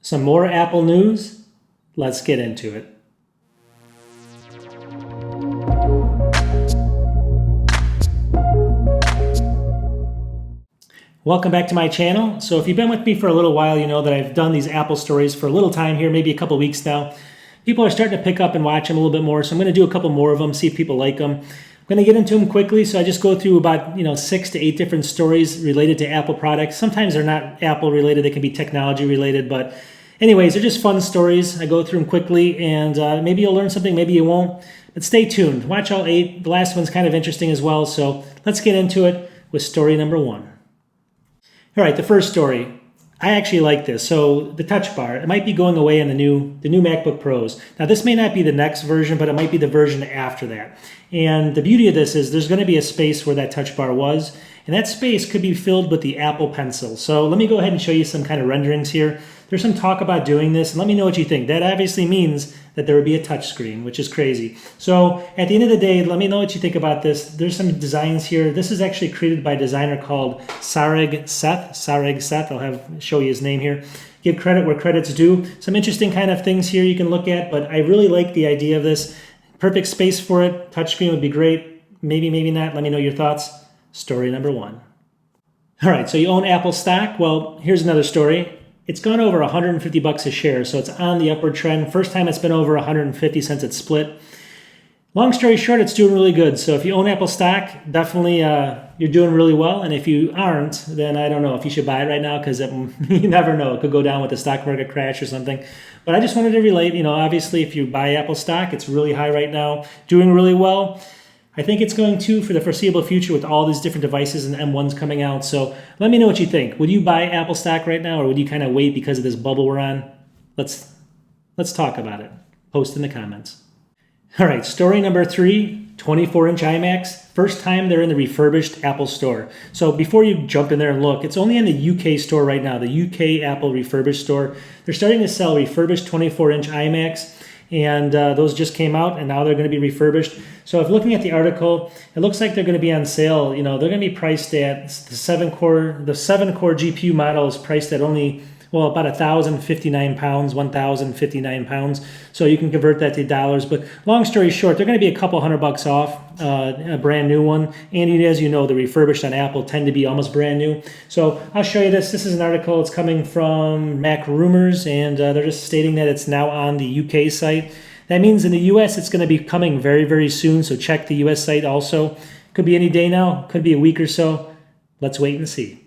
Some more Apple news? Let's get into it. Welcome back to my channel. So if you've been with me for a little while, you know that I've done these Apple stories for a little time here, maybe a couple weeks now. People are starting to pick up and watch them a little bit more, so I'm going to do a couple more of them, see if people like them. I'm going to get into them quickly, so I just go through about 6 to 8 different stories related to Apple products. Sometimes they're not Apple related, they can be technology related, but anyways, they're just fun stories. I go through them quickly, and maybe you'll learn something, maybe you won't. But stay tuned. Watch all 8. The last one's kind of interesting as well, so let's get into it with story number 1. All right, the first story. I actually like this. So the touch bar, it might be going away in the new MacBook Pros. Now this may not be the next version, but it might be the version after that. And the beauty of this is there's going to be a space where that touch bar was, and that space could be filled with the Apple Pencil. So let me go ahead and show you some kind of renderings here. There's some talk about doing this, and let me know what you think. That obviously means that there would be a touch screen, which is crazy. So at the end of the day, let me know what you think about this. There's some designs here. This is actually created by a designer called soaring Seth. I'll show you his name here. Give credit where credit's due. Some interesting kind of things here you can look at, but I really like the idea of this. Perfect space for it. Touchscreen would be great. Maybe, maybe not. Let me know your thoughts. Story number 1. All right, so you own Apple stock? Well, here's another story. It's gone over $150 a share, so it's on the upward trend. First time it's been over 150 since it split. Long story short, it's doing really good. So if you own Apple stock, definitely you're doing really well. And if you aren't, then I don't know if you should buy it right now, because you never know. It could go down with the stock market crash or something. But I just wanted to relate, obviously if you buy Apple stock, it's really high right now, doing really well. I think it's going to for the foreseeable future with all these different devices and M1s coming out. So let me know what you think. Would you buy Apple stock right now, or would you kind of wait because of this bubble we're on? Let's talk about it. Post in the comments. All right, story number 3, 24-inch iMacs. First time they're in the refurbished Apple store. So before you jump in there and look, it's only in the UK store right now, the UK Apple refurbished store. They're starting to sell refurbished 24-inch iMacs. And those just came out, and now they're going to be refurbished. So if looking at the article, it looks like they're going to be on sale. They're going to be priced at the 7-core GPU model is priced at only, about 1,059 pounds. So you can convert that to dollars. But long story short, they're going to be a couple $100 off a brand new one. And as you know, the refurbished on Apple tend to be almost brand new. So I'll show you this. This is an article. It's coming from Mac Rumors, and they're just stating that it's now on the UK site. That means in the US, it's going to be coming very, very soon. So check the US site also. Could be any day now. Could be a week or so. Let's wait and see.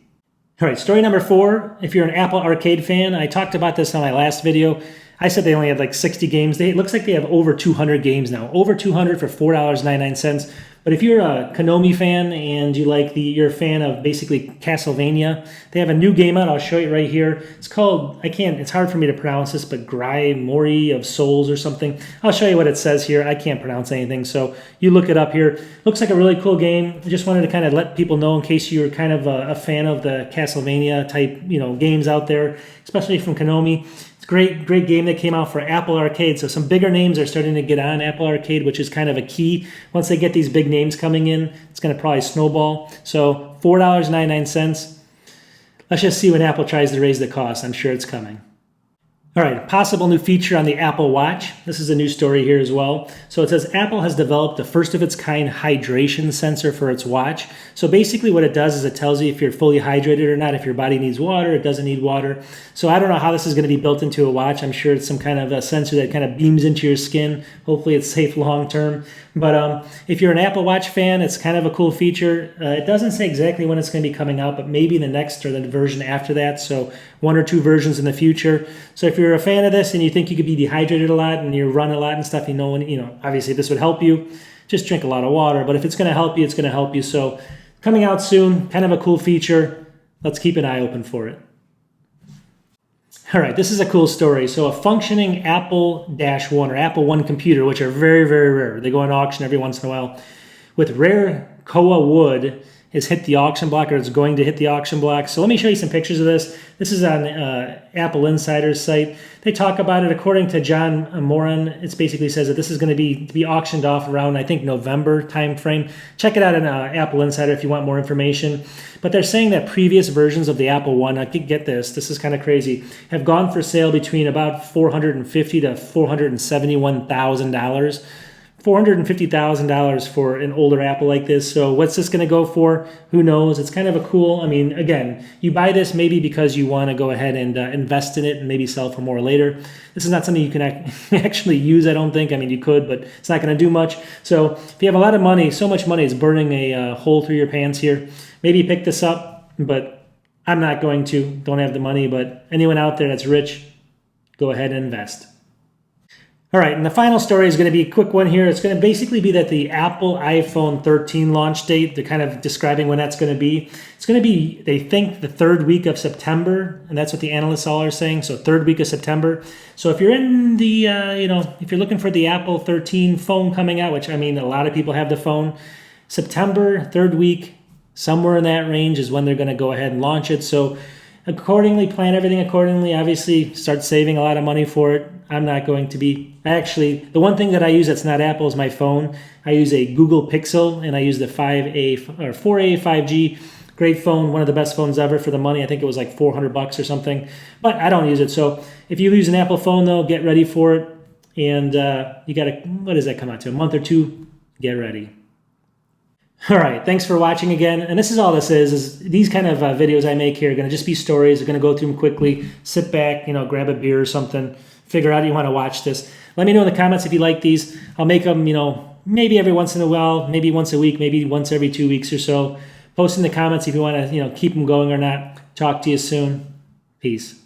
All right, story number 4. If you're an Apple Arcade fan, I talked about this on my last video. I said they only had like 60 games. It looks like they have over 200 games now. Over 200 for $4.99. But if you're a Konami fan and you're a fan of basically Castlevania, they have a new game out. I'll show you right here. It's called, it's hard for me to pronounce this, but Grimoire of Souls or something. I'll show you what it says here. I can't pronounce anything, so you look it up here. Looks like a really cool game. I just wanted to kind of let people know in case you're kind of a fan of the Castlevania type, games out there, especially from Konami. It's a great game that came out for Apple Arcade. So some bigger names are starting to get on Apple Arcade, which is kind of a key. Once they get these big names coming in, it's going to probably snowball. So $4.99. Let's just see when Apple tries to raise the cost. I'm sure it's coming. All right, a possible new feature on the Apple Watch. This is a new story here as well. So it says Apple has developed the first of its kind hydration sensor for its watch. So basically what it does is it tells you if you're fully hydrated or not, if your body needs water, it doesn't need water. So I don't know how this is going to be built into a watch. I'm sure it's some kind of a sensor that kind of beams into your skin. Hopefully it's safe long term. But if you're an Apple Watch fan, it's kind of a cool feature. It doesn't say exactly when it's going to be coming out, but maybe the next or the version after that. So 1 or 2 versions in the future. So if you're a fan of this and you think you could be dehydrated a lot and you run a lot and stuff, obviously this would help you. Just drink a lot of water. But if it's going to help you, it's going to help you. So coming out soon, kind of a cool feature. Let's keep an eye open for it. All right, this is a cool story. So a functioning Apple-1 or Apple One computer, which are very, very rare. They go on auction every once in a while, with rare koa wood has hit the auction block, or it's going to hit the auction block. So let me show you some pictures of this. This is on Apple Insider's site. They talk about it. According to John Moran, it basically says that this is going to be auctioned off around, I think, November timeframe. Check it out on Apple Insider if you want more information. But they're saying that previous versions of the Apple One, I could get this is kind of crazy, have gone for sale between about $450,000 to $471,000. $450,000 for an older Apple like this. So what's this going to go for? Who knows? It's kind of a cool, I mean, again, you buy this maybe because you want to go ahead and invest in it and maybe sell for more later. This is not something you can actually use, I don't think. I mean, you could, but it's not going to do much. So if you have a lot of money, so much money, it's burning a hole through your pants here. Maybe pick this up, but I'm not going to. Don't have the money, but anyone out there that's rich, go ahead and invest. All right, and the final story is going to be a quick one here. It's going to basically be that the Apple iPhone 13 launch date, they're kind of describing when that's going to be. It's going to be, they think, the third week of September, and that's what the analysts all are saying, so third week of September. So if you're in the, if you're looking for the Apple 13 phone coming out, which, I mean, a lot of people have the phone, September, third week, somewhere in that range is when they're going to go ahead and launch it. So accordingly, plan everything accordingly. Obviously, start saving a lot of money for it. I'm not going to be. Actually, the one thing that I use that's not Apple is my phone. I use a Google Pixel, and I use the 4A 5G. Great phone, one of the best phones ever for the money. I think it was like $400 or something, but I don't use it. So if you use an Apple phone, though, get ready for it. And you got to, what does that come out to? A month or two? Get ready. All right, thanks for watching again. And this is all this is these kind of videos I make here are going to just be stories. I'm going to go through them quickly. Sit back, grab a beer or something. Figure out you want to watch this. Let me know in the comments if you like these. I'll make them, maybe every once in a while, maybe once a week, maybe once every 2 weeks or so. Post in the comments if you want to, keep them going or not. Talk to you soon. Peace.